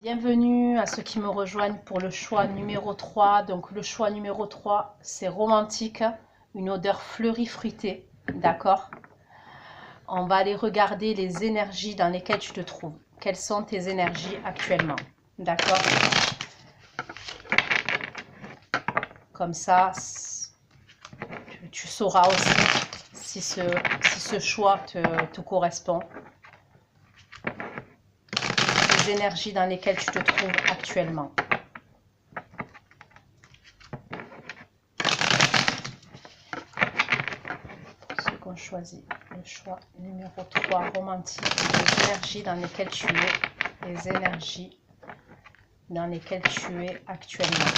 Bienvenue à ceux qui me rejoignent pour le choix numéro 3. Donc le choix numéro 3, c'est romantique, une odeur fleurie fruitée, d'accord? On va aller regarder les énergies dans lesquelles tu te trouves. Quelles sont tes énergies actuellement, d'accord? Comme ça, tu sauras aussi si ce choix te correspond. Les énergies dans lesquelles tu te trouves actuellement. Ceux qui ont choisi le choix numéro 3, romantique, les énergies dans lesquelles tu es, les énergies dans lesquelles tu es actuellement.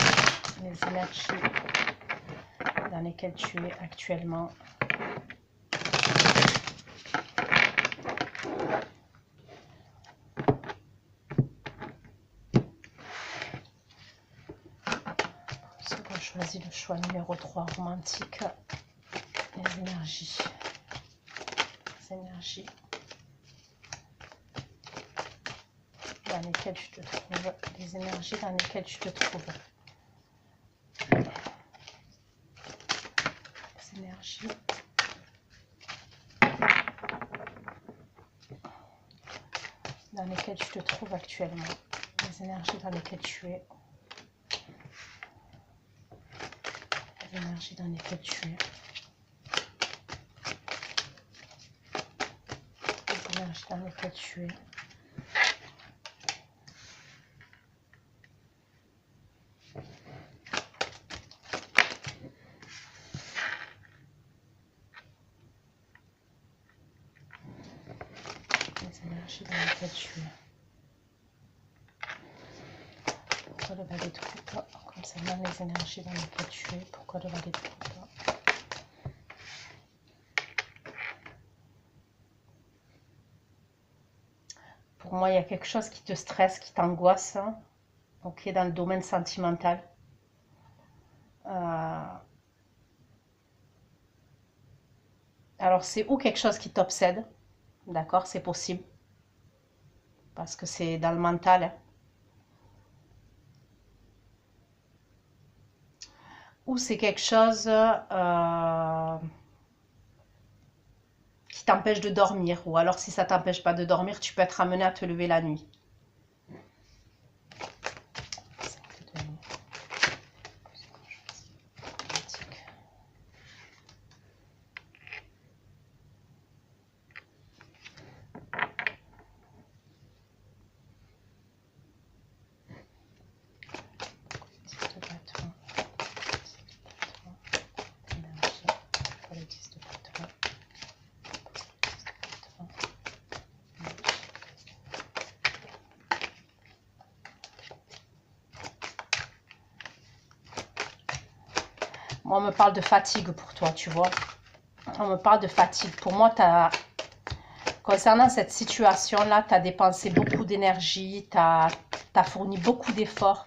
Les énergies dans lesquelles tu es actuellement. Ceux qui ont choisi le choix numéro 3, romantique, les énergies. Les énergies dans lesquelles tu te trouves. Les énergies dans lesquelles tu te trouves. Les énergies dans lesquelles tu te trouves actuellement. Les énergies dans lesquelles tu es. Les énergies dans lesquelles tu es. Les énergies dans lesquelles tu es. Les énergies dans lesquelles tu es. Pourquoi le valet de coupe concernant les énergies dans lesquelles tu es? Pourquoi le valet de coupe? Pour moi, il y a quelque chose qui te stresse, qui t'angoisse, hein, ok, dans le domaine sentimental. Alors, c'est ou quelque chose qui t'obsède, d'accord, c'est possible, parce que c'est dans le mental, hein. Ou c'est quelque chose qui t'empêche de dormir, ou alors si ça t'empêche pas de dormir, tu peux être amené à te lever la nuit. Moi, on me parle de fatigue pour toi, tu vois. On me parle de fatigue. Pour moi, concernant cette situation-là, tu as dépensé beaucoup d'énergie, tu as fourni beaucoup d'efforts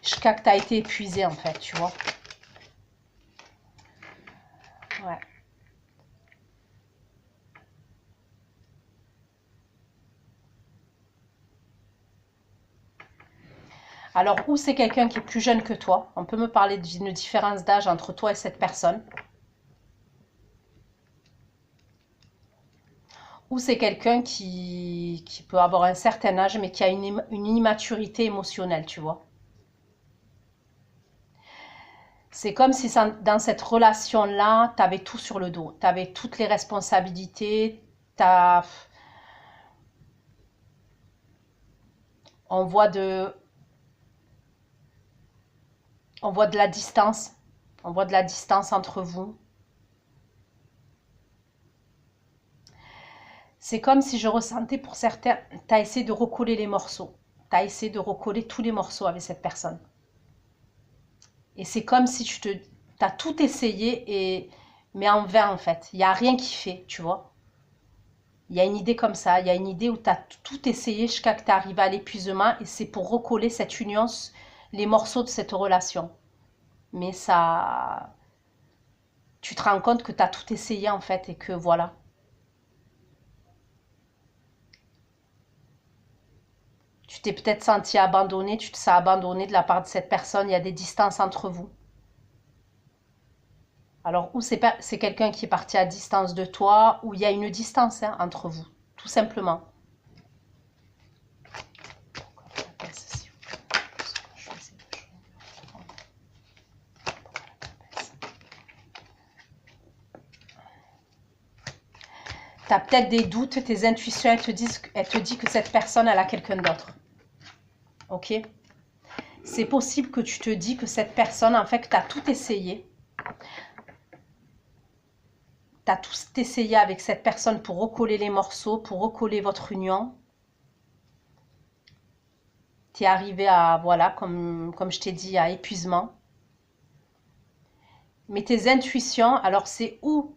jusqu'à que tu as été épuisé, en fait, tu vois. Ouais. Alors, ou c'est quelqu'un qui est plus jeune que toi. On peut me parler d'une différence d'âge entre toi et cette personne. Ou c'est quelqu'un qui peut avoir un certain âge, mais qui a une immaturité émotionnelle, tu vois. C'est comme si dans cette relation-là, tu avais tout sur le dos. Tu avais toutes les responsabilités. On voit de la distance. On voit de la distance entre vous. C'est comme si je ressentais pour certains, tu as essayé de recoller les morceaux. Tu as essayé de recoller tous les morceaux avec cette personne. Et c'est comme si tu as tout essayé, mais en vain en fait. Il n'y a rien qui fait, tu vois. Il y a une idée comme ça. Il y a une idée où tu as tout essayé jusqu'à que tu arrives à l'épuisement. Et c'est pour recoller cette union, les morceaux de cette relation. Mais ça... Tu te rends compte que tu as tout essayé en fait et que voilà. Tu t'es peut-être senti abandonné, tu te sens abandonné de la part de cette personne, il y a des distances entre vous. Alors, ou c'est quelqu'un qui est parti à distance de toi, ou il y a une distance hein, entre vous, tout simplement. Tu as peut-être des doutes, tes intuitions, elles te disent que cette personne, elle a quelqu'un d'autre. Ok? C'est possible que tu te dis que cette personne, en fait, que tu as tout essayé. Tu as tout essayé avec cette personne pour recoller les morceaux, pour recoller votre union. Tu es arrivé à, voilà, comme je t'ai dit, à épuisement. Mais tes intuitions, alors c'est où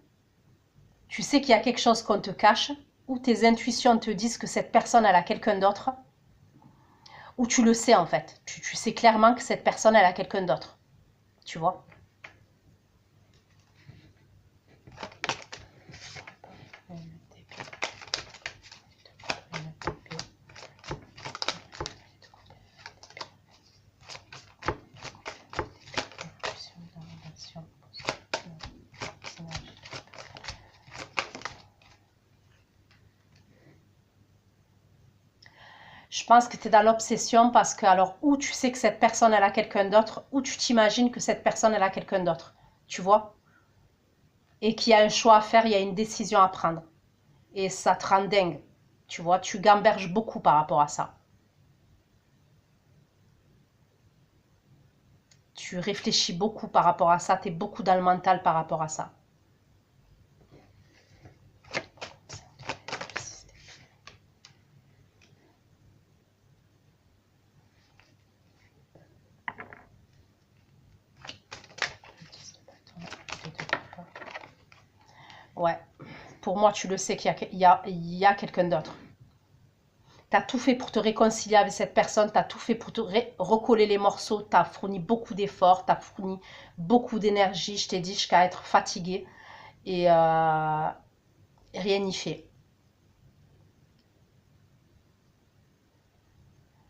tu sais qu'il y a quelque chose qu'on te cache, ou tes intuitions te disent que cette personne, elle a quelqu'un d'autre, ou tu le sais en fait. Tu sais clairement que cette personne, elle a quelqu'un d'autre. Tu vois? Je pense que tu es dans l'obsession parce que, alors, ou tu sais que cette personne, elle a quelqu'un d'autre, ou tu t'imagines que cette personne, elle a quelqu'un d'autre. Tu vois? Et qu'il y a un choix à faire, il y a une décision à prendre. Et ça te rend dingue. Tu vois? Tu gamberges beaucoup par rapport à ça. Tu réfléchis beaucoup par rapport à ça. Tu es beaucoup dans le mental par rapport à ça. Ouais, pour moi, tu le sais qu'il y a quelqu'un d'autre. Tu as tout fait pour te réconcilier avec cette personne, tu as tout fait pour te recoller les morceaux, tu as fourni beaucoup d'efforts, tu as fourni beaucoup d'énergie, je t'ai dit, jusqu'à être fatigué et rien n'y fait.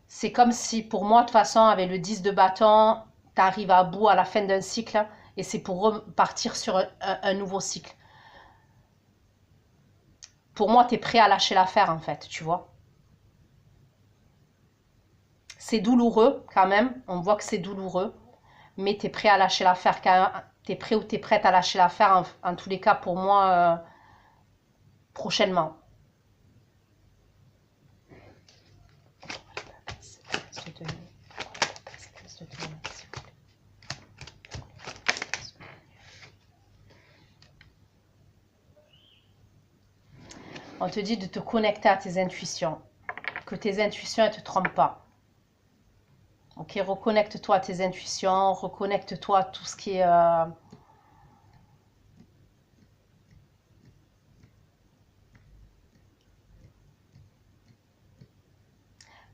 C'est comme si, pour moi, de toute façon, avec le 10 de bâton, tu arrives à bout à la fin d'un cycle et c'est pour repartir sur un nouveau cycle. Pour moi, tu es prêt à lâcher l'affaire, en fait, tu vois. C'est douloureux, quand même. On voit que c'est douloureux. Mais tu es prêt à lâcher l'affaire. Tu es prêt ou tu es prête à lâcher l'affaire, en tous les cas, pour moi, prochainement. On te dit de te connecter à tes intuitions. Que tes intuitions, elles ne te trompent pas. Ok, reconnecte-toi à tes intuitions, reconnecte-toi à tout ce qui est...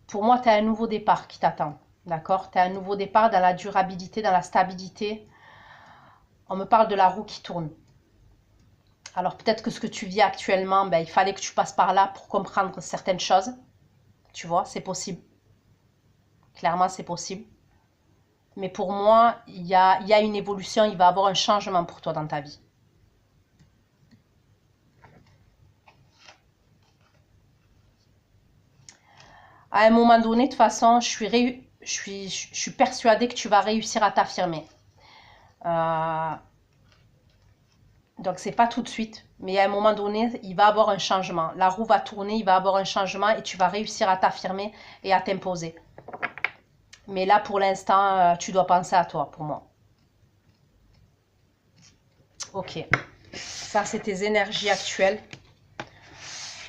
Pour moi, tu as un nouveau départ qui t'attend. D'accord? Tu as un nouveau départ dans la durabilité, dans la stabilité. On me parle de la roue qui tourne. Alors peut-être que ce que tu vis actuellement, ben, il fallait que tu passes par là pour comprendre certaines choses. Tu vois, c'est possible. Clairement, c'est possible. Mais pour moi, il y a une évolution, il va y avoir un changement pour toi dans ta vie. À un moment donné, de toute façon, je suis persuadée que tu vas réussir à t'affirmer. Donc, c'est pas tout de suite, mais à un moment donné, il va y avoir un changement. La roue va tourner, il va y avoir un changement et tu vas réussir à t'affirmer et à t'imposer. Mais là, pour l'instant, tu dois penser à toi, pour moi. Ok. Ça, c'est tes énergies actuelles.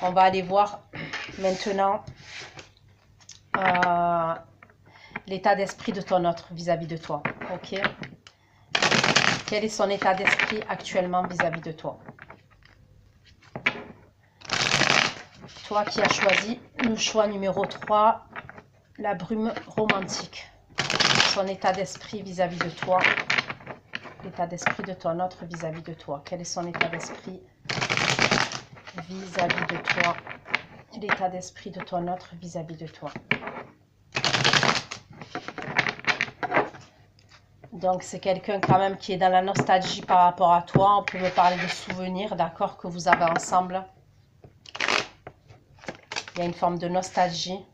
On va aller voir maintenant l'état d'esprit de ton autre vis-à-vis de toi. Ok. Quel est son état d'esprit actuellement vis-à-vis de toi? Toi qui as choisi le choix numéro 3, la brume romantique. Son état d'esprit vis-à-vis de toi. L'état d'esprit de ton autre vis-à-vis de toi. Quel est son état d'esprit vis-à-vis de toi? L'état d'esprit de ton autre vis-à-vis de toi. Donc, c'est quelqu'un quand même qui est dans la nostalgie par rapport à toi. On peut me parler de souvenirs, d'accord, que vous avez ensemble. Il y a une forme de nostalgie.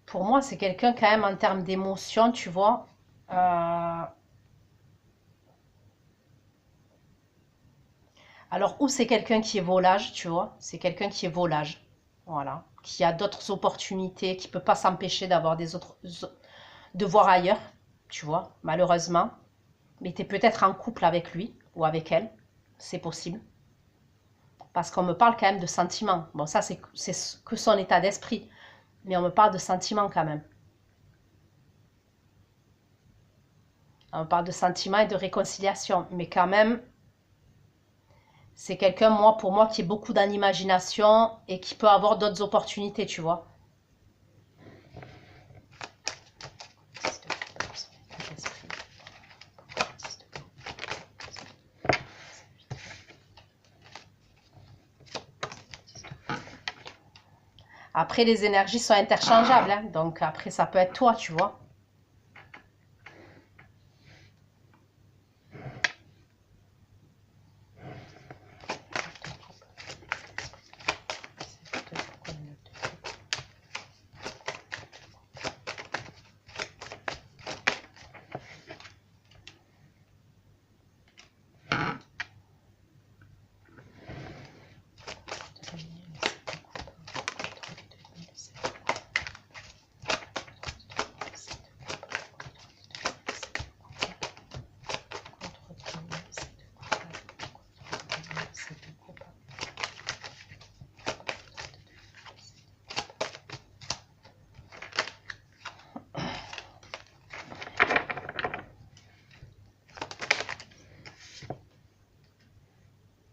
Pour moi, c'est quelqu'un quand même en termes d'émotion, tu vois. Alors, ou c'est quelqu'un qui est volage, tu vois. C'est quelqu'un qui est volage. Voilà. Qui a d'autres opportunités, qui ne peut pas s'empêcher d'avoir des autres... de voir ailleurs, tu vois, malheureusement. Mais tu es peut-être en couple avec lui ou avec elle. C'est possible. Parce qu'on me parle quand même de sentiments. Bon, ça, c'est que son état d'esprit. Mais on me parle de sentiments quand même. On parle de sentiments et de réconciliation. Mais quand même, c'est quelqu'un, moi, pour moi, qui est beaucoup dans l'imagination et qui peut avoir d'autres opportunités, tu vois. Après, les énergies sont interchangeables, hein, donc après, ça peut être toi, tu vois.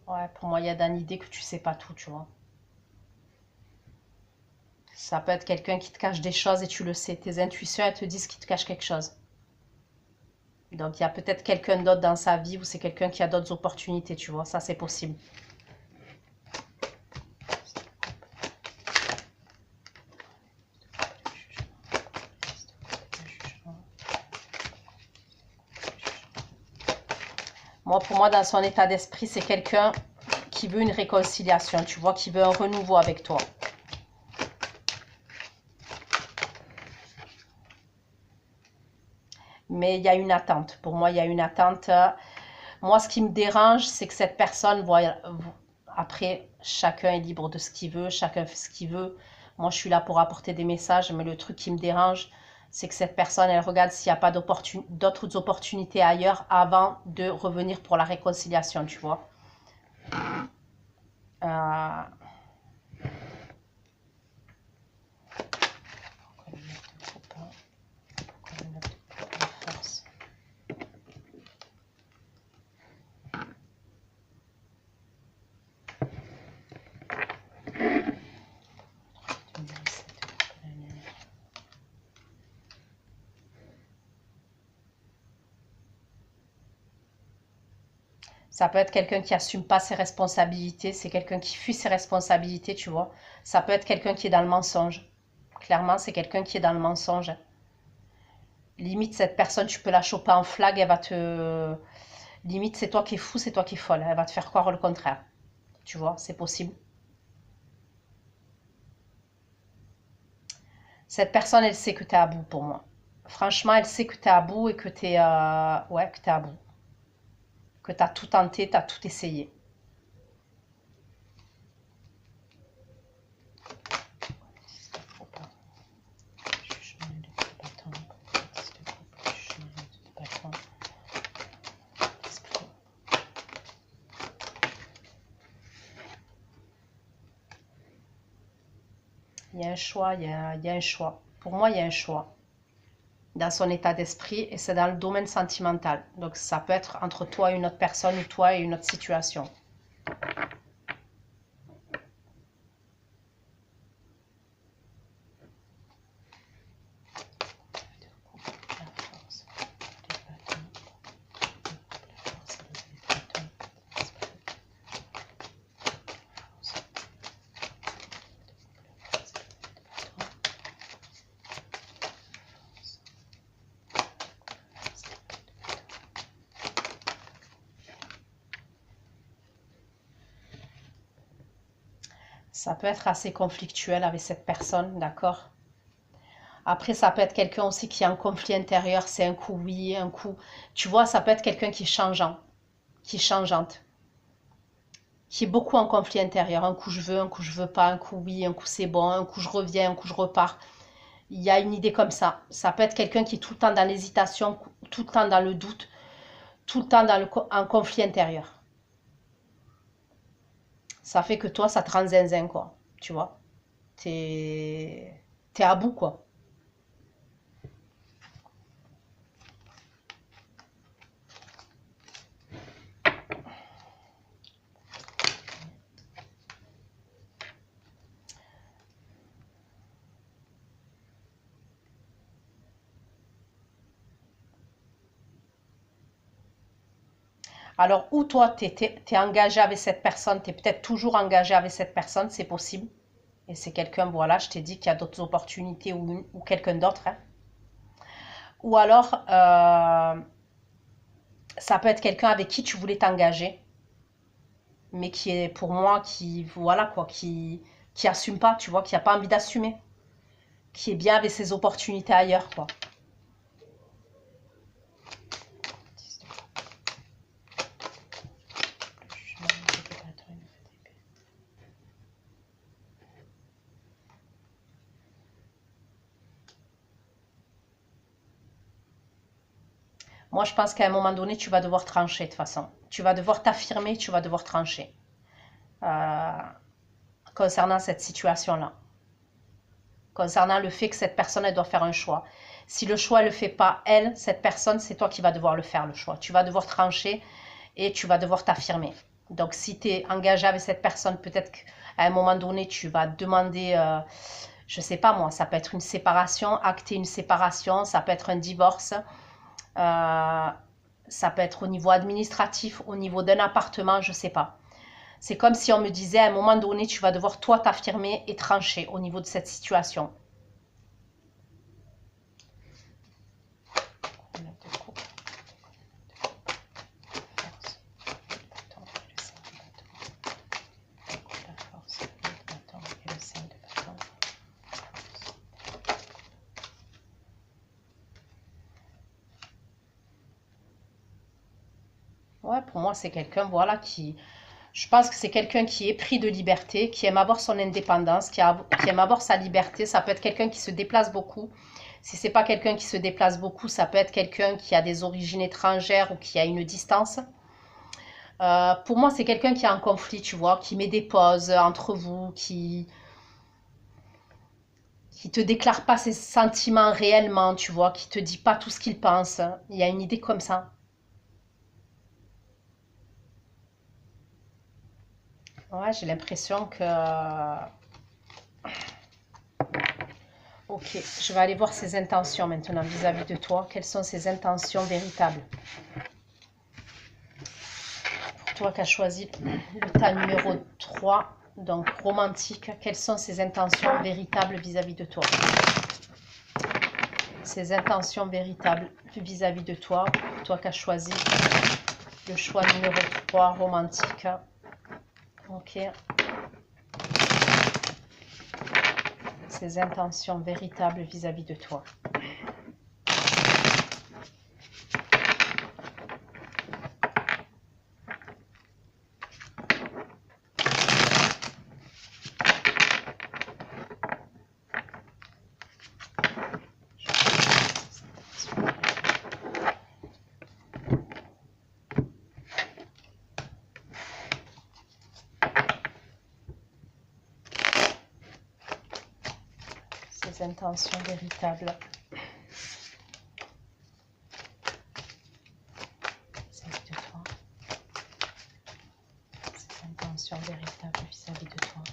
Ouais, pour moi, il y a dans l'idée que tu sais pas tout, tu vois. Ça peut être quelqu'un qui te cache des choses et tu le sais. Tes intuitions, elles te disent qu'il te cache quelque chose. Donc, il y a peut-être quelqu'un d'autre dans sa vie ou c'est quelqu'un qui a d'autres opportunités, tu vois. Ça, c'est possible. Moi, pour moi, dans son état d'esprit, c'est quelqu'un qui veut une réconciliation, tu vois, qui veut un renouveau avec toi. Mais il y a une attente. Pour moi, il y a une attente. Moi, ce qui me dérange, c'est que cette personne, voilà, après, chacun est libre de ce qu'il veut, chacun fait ce qu'il veut. Moi, je suis là pour apporter des messages, mais le truc qui me dérange, c'est que cette personne, elle regarde s'il n'y a pas d'autres opportunités ailleurs avant de revenir pour la réconciliation, tu vois. Euh, Ça peut être quelqu'un qui assume pas ses responsabilités, c'est quelqu'un qui fuit ses responsabilités, tu vois. Ça peut être quelqu'un qui est dans le mensonge. Clairement, c'est quelqu'un qui est dans le mensonge. Limite, cette personne, tu peux la choper en flag, elle va te... Limite, c'est toi qui es fou, c'est toi qui es folle. Elle va te faire croire le contraire. Tu vois, c'est possible. Cette personne, elle sait que tu es à bout pour moi. Franchement, elle sait que tu es à bout et que tu es... Ouais, que tu es à bout. Que tu as tout tenté, tu as tout essayé. Il y a un choix, il y a un choix. Pour moi, il y a un choix dans son état d'esprit et c'est dans le domaine sentimental. Donc ça peut être entre toi et une autre personne ou toi et une autre situation. Ça peut être assez conflictuel avec cette personne, d'accord? Après, ça peut être quelqu'un aussi qui est en conflit intérieur, c'est un coup oui, un coup... Tu vois, ça peut être quelqu'un qui est changeant, qui est changeante, qui est beaucoup en conflit intérieur. Un coup je veux, un coup je veux pas, un coup oui, un coup c'est bon, un coup je reviens, un coup je repars. Il y a une idée comme ça. Ça peut être quelqu'un qui est tout le temps dans l'hésitation, tout le temps dans le doute, tout le temps dans en conflit intérieur. Ça fait que toi, ça te rend zinzin, quoi. Tu vois? T'es à bout, quoi. Alors, ou toi, t'es engagé avec cette personne, t'es peut-être toujours engagé avec cette personne, c'est possible. Et c'est quelqu'un, voilà, je t'ai dit qu'il y a d'autres opportunités ou quelqu'un d'autre, hein. Ou alors, ça peut être quelqu'un avec qui tu voulais t'engager, mais qui est pour moi, qui, voilà quoi, qui assume pas, tu vois, qui a pas envie d'assumer, qui est bien avec ses opportunités ailleurs, quoi. Moi, je pense qu'à un moment donné, tu vas devoir trancher de toute façon. Tu vas devoir t'affirmer, tu vas devoir trancher euh, concernant cette situation-là. Concernant le fait que cette personne, elle doit faire un choix. Si le choix ne le fait pas, elle, cette personne, c'est toi qui vas devoir le faire, le choix. Tu vas devoir trancher et tu vas devoir t'affirmer. Donc, si tu es engagé avec cette personne, peut-être qu'à un moment donné, tu vas demander, je sais pas moi, ça peut être une séparation, acter une séparation, ça peut être un divorce, ça peut être au niveau administratif, au niveau d'un appartement, je sais pas. C'est comme si on me disait à un moment donné, tu vas devoir toi t'affirmer et trancher au niveau de cette situation. Ouais, pour moi, c'est quelqu'un, voilà, qui... Je pense que c'est quelqu'un qui est pris de liberté, qui aime avoir son indépendance, qui aime avoir sa liberté. Ça peut être quelqu'un qui se déplace beaucoup. Si c'est pas quelqu'un qui se déplace beaucoup, ça peut être quelqu'un qui a des origines étrangères ou qui a une distance. Pour moi, c'est quelqu'un qui est en conflit, tu vois, qui met des pauses entre vous, qui te déclare pas ses sentiments réellement, tu vois, qui te dit pas tout ce qu'il pense. Il y a une idée comme ça. Ouais, j'ai l'impression que... Ok, je vais aller voir ses intentions maintenant vis-à-vis de toi. Quelles sont ses intentions véritables? Pour toi qui as choisi le tas numéro 3, donc romantique, quelles sont ses intentions véritables vis-à-vis de toi? Ses intentions véritables vis-à-vis de toi, pour toi qui as choisi le choix numéro 3, romantique. Ok. Ses intentions véritables vis-à-vis de toi. les intentions véritables vis-à-vis de toi. Les intentions véritables vis-à-vis de toi.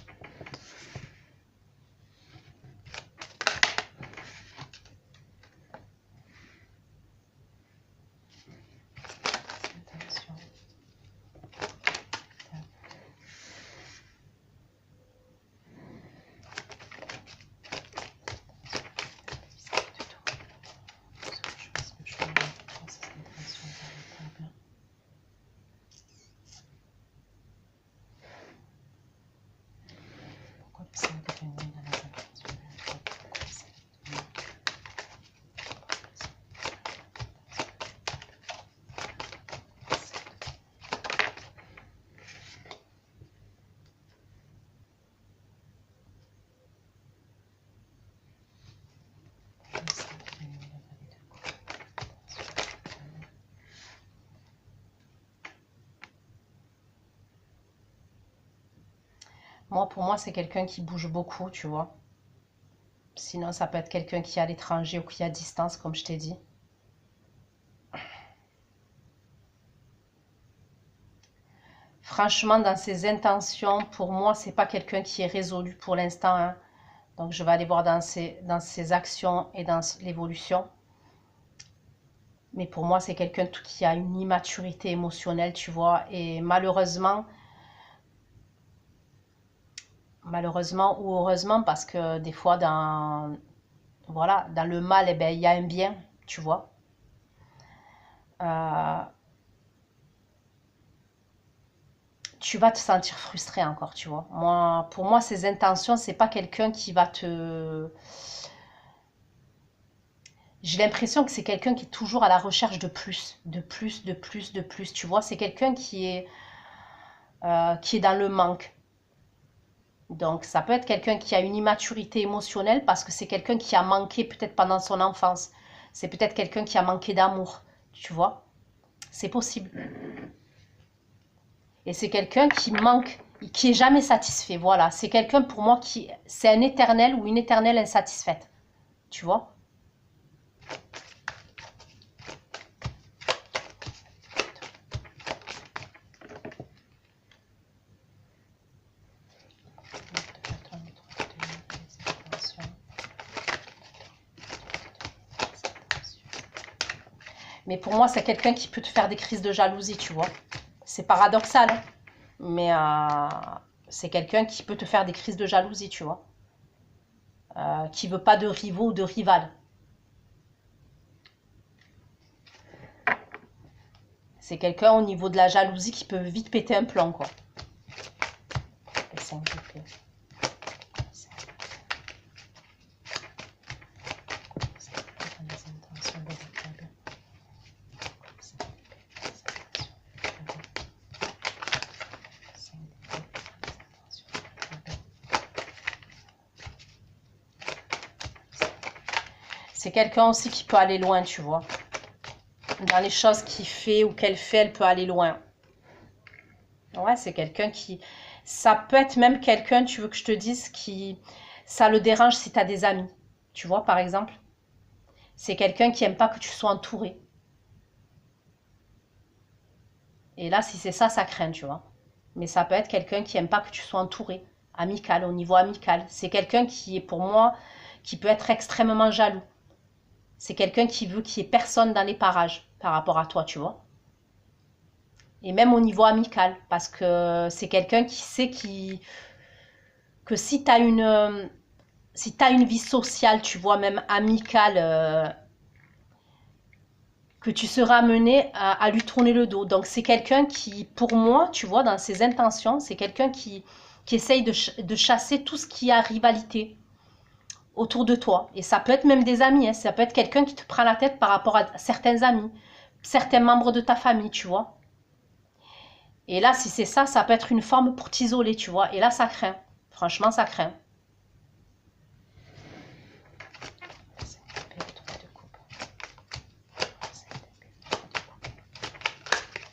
Moi, pour moi, c'est quelqu'un qui bouge beaucoup, tu vois. Sinon, ça peut être quelqu'un qui est à l'étranger ou qui est à distance, comme je t'ai dit. Franchement, dans ses intentions, pour moi, c'est pas quelqu'un qui est résolu pour l'instant, hein. Donc, je vais aller voir dans ses actions et dans l'évolution. Mais pour moi, c'est quelqu'un qui a une immaturité émotionnelle, tu vois. Et malheureusement ou heureusement, parce que des fois, voilà, dans le mal, eh ben, il y a un bien, tu vois. Tu vas te sentir frustré encore, tu vois. Moi, pour moi, ces intentions, c'est pas quelqu'un qui va te... J'ai l'impression que c'est quelqu'un qui est toujours à la recherche de plus, de plus, de plus, de plus, tu vois. C'est quelqu'un qui est dans le manque. Donc, ça peut être quelqu'un qui a une immaturité émotionnelle parce que c'est quelqu'un qui a manqué peut-être pendant son enfance. C'est peut-être quelqu'un qui a manqué d'amour, tu vois. C'est possible. Et c'est quelqu'un qui manque, qui est jamais satisfait. Voilà, c'est quelqu'un pour moi qui, c'est un éternel ou une éternelle insatisfaite. Tu vois? Mais pour moi, c'est quelqu'un qui peut te faire des crises de jalousie, tu vois. C'est paradoxal, hein, mais c'est quelqu'un qui peut te faire des crises de jalousie, tu vois. Qui veut pas de rivaux ou de rivales. C'est quelqu'un au niveau de la jalousie qui peut vite péter un plomb, quoi. C'est quelqu'un aussi qui peut aller loin, tu vois. Dans les choses qu'il fait ou qu'elle fait, elle peut aller loin. Ouais, c'est quelqu'un qui... Ça peut être même quelqu'un, tu veux que je te dise, qui... Ça le dérange si tu as des amis. Tu vois, par exemple. C'est quelqu'un qui aime pas que tu sois entouré. Et là, si c'est ça, ça craint, tu vois. Mais ça peut être quelqu'un qui aime pas que tu sois entouré. Amical, au niveau amical. C'est quelqu'un qui est, pour moi, qui peut être extrêmement jaloux. C'est quelqu'un qui veut qu'il n'y ait personne dans les parages par rapport à toi, tu vois. Et même au niveau amical, parce que c'est quelqu'un qui sait que si tu as une vie sociale, tu vois, même amicale, que tu seras amené à lui tourner le dos. Donc c'est quelqu'un qui, pour moi, tu vois, dans ses intentions, c'est quelqu'un qui essaye de chasser tout ce qui a rivalité autour de toi. Et ça peut être même des amis, hein. Ça peut être quelqu'un qui te prend la tête par rapport à certains amis, certains membres de ta famille, tu vois. Et là, si c'est ça, ça peut être une forme pour t'isoler, tu vois. Et là, ça craint. Franchement, ça craint.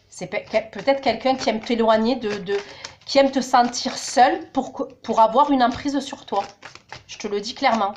C'est peut-être quelqu'un qui aime t'éloigner qui aime te sentir seul pour avoir une emprise sur toi. Je te le dis clairement.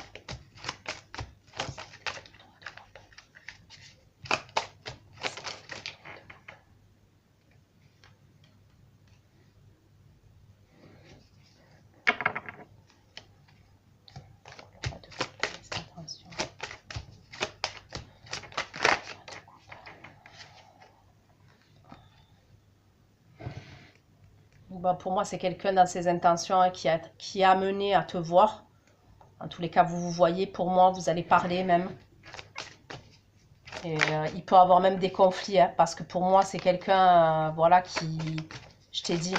Bon, pour moi, c'est quelqu'un dans ses intentions hein, qui est amené à te voir. En tous les cas, vous vous voyez. Pour moi, vous allez parler même. Et il peut avoir même des conflits. Hein, parce que pour moi, c'est quelqu'un voilà, qui, je t'ai dit,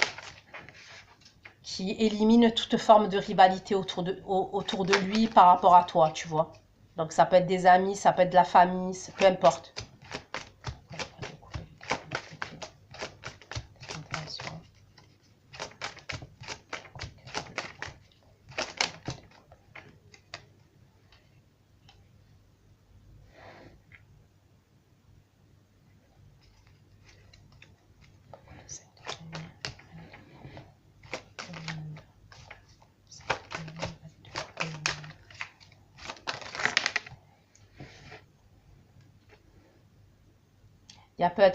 qui élimine toute forme de rivalité autour de lui par rapport à toi, tu vois. Donc, ça peut être des amis, ça peut être de la famille, peu importe.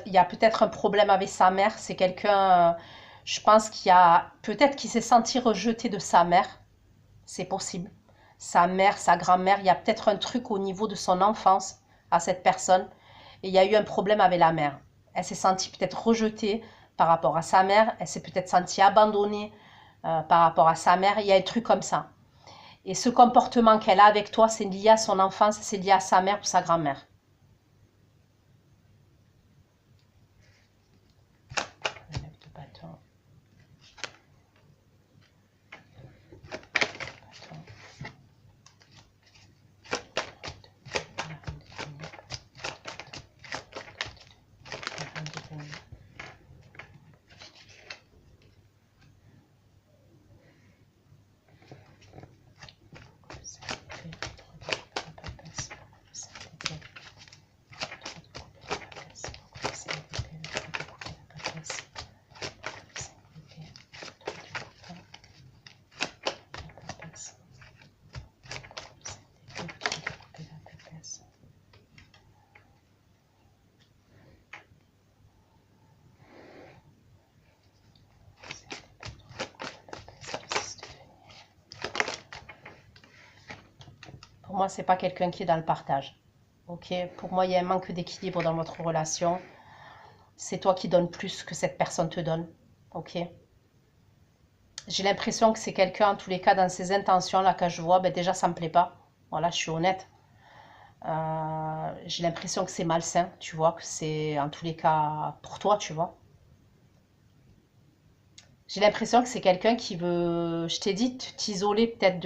Il y a peut-être un problème avec sa mère. C'est quelqu'un, je pense qu'il y a peut-être qu'il s'est senti rejeté de sa mère. C'est possible. Sa mère, sa grand-mère, il y a peut-être un truc au niveau de son enfance à cette personne. Et il y a eu un problème avec la mère. Elle s'est sentie peut-être rejetée par rapport à sa mère. Elle s'est peut-être sentie abandonnée par rapport à sa mère. Il y a un truc comme ça. Et ce comportement qu'elle a avec toi, c'est lié à son enfance, c'est lié à sa mère ou sa grand-mère. Pour moi, c'est pas quelqu'un qui est dans le partage. Ok, pour moi, il y a un manque d'équilibre dans votre relation. C'est toi qui donnes plus que cette personne te donne. Ok. J'ai l'impression que c'est quelqu'un, en tous les cas, dans ses intentions, là, quand je vois, ben déjà, ça me plaît pas. Voilà, je suis honnête. J'ai l'impression que c'est malsain, tu vois, que c'est, en tous les cas, pour toi, tu vois. J'ai l'impression que c'est quelqu'un qui veut, je t'ai dit, t'isoler peut-être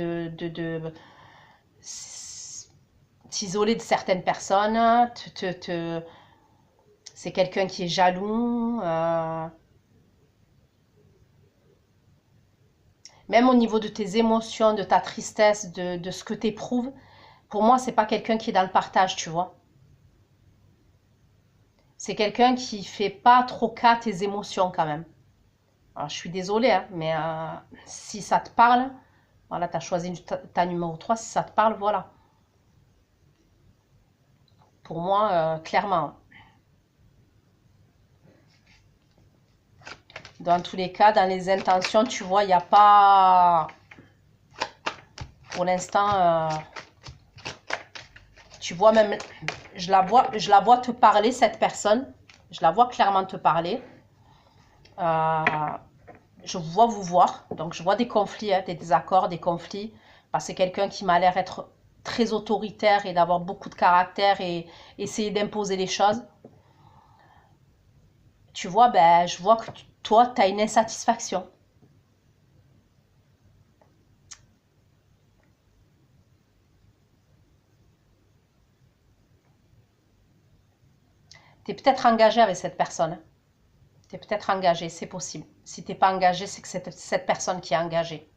t'isoler de certaines personnes, c'est quelqu'un qui est jaloux. Même au niveau de tes émotions, de ta tristesse, de ce que tu éprouves, pour moi, c'est pas quelqu'un qui est dans le partage, tu vois. C'est quelqu'un qui fait pas trop cas tes émotions quand même. Alors, je suis désolée, hein, mais si ça te parle, voilà, tu as choisi ta numéro 3, si ça te parle, voilà. Pour moi, clairement. Dans tous les cas, dans les intentions, tu vois, il n'y a pas... Pour l'instant, tu vois même... Je la vois te parler, cette personne. Je la vois clairement te parler. Je vois vous voir. Donc, je vois des conflits, hein, des désaccords, des conflits. Parce que c'est quelqu'un qui m'a l'air être très autoritaire et d'avoir beaucoup de caractère et essayer d'imposer les choses. Tu vois, ben, je vois que toi, tu as une insatisfaction. Tu es peut-être engagé avec cette personne. Tu es peut-être engagé, c'est possible. Si tu n'es pas engagé, c'est que c'est cette personne qui est engagée.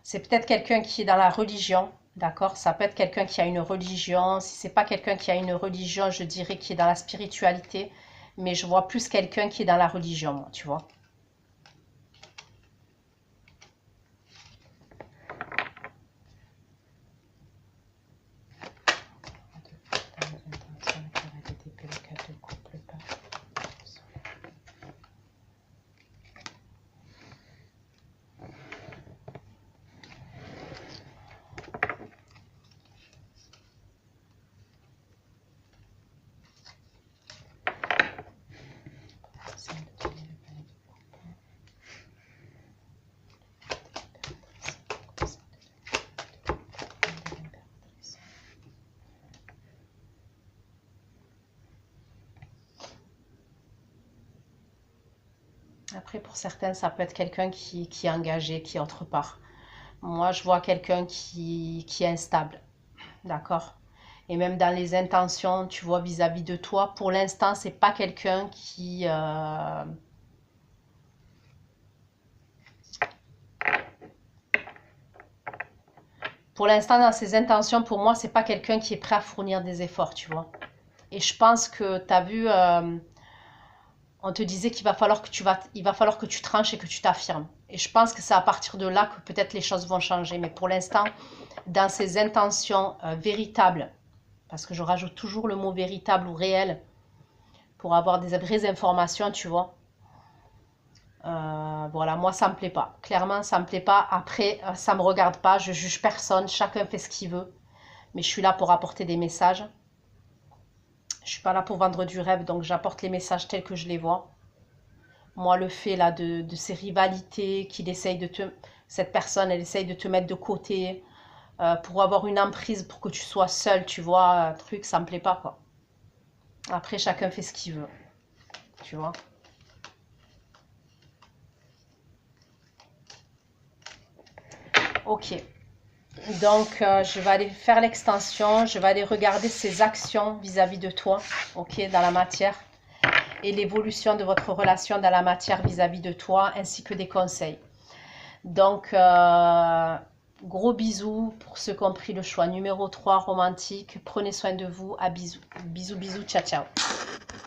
C'est peut-être quelqu'un qui est dans la religion, d'accord? Ça peut être quelqu'un qui a une religion. Si c'est pas quelqu'un qui a une religion, je dirais qui est dans la spiritualité. Mais je vois plus quelqu'un qui est dans la religion, moi, tu vois. Après, pour certains, ça peut être quelqu'un qui est engagé, qui est autre part. Moi, je vois quelqu'un qui est instable. D'accord? Et même dans les intentions, tu vois, vis-à-vis de toi, pour l'instant, c'est pas quelqu'un qui... Pour l'instant, dans ses intentions, pour moi, c'est pas quelqu'un qui est prêt à fournir des efforts, tu vois. Et je pense que tu as vu, on te disait qu'il va falloir que il va falloir que tu tranches et que tu t'affirmes. Et je pense que c'est à partir de là que peut-être les choses vont changer. Mais pour l'instant, dans ses intentions véritables, parce que je rajoute toujours le mot véritable ou réel pour avoir des vraies informations, tu vois. Voilà, moi ça me plaît pas. Clairement, ça me plaît pas. Après, ça me regarde pas. Je juge personne. Chacun fait ce qu'il veut. Mais je suis là pour apporter des messages. Je suis pas là pour vendre du rêve, donc j'apporte les messages tels que je les vois. Moi, le fait là de ces rivalités qu'il essaye de te... Cette personne, elle essaye de te mettre de côté pour avoir une emprise, pour que tu sois seul, tu vois, un truc, ça me plaît pas, quoi. Après, chacun fait ce qu'il veut, tu vois. Ok. Donc, je vais aller faire l'extension, je vais aller regarder ses actions vis-à-vis de toi, ok, dans la matière, et l'évolution de votre relation dans la matière vis-à-vis de toi, ainsi que des conseils. Donc, gros bisous pour ceux qui ont pris le choix numéro 3, romantique. Prenez soin de vous, à bisous. Bisous, bisous, ciao, ciao.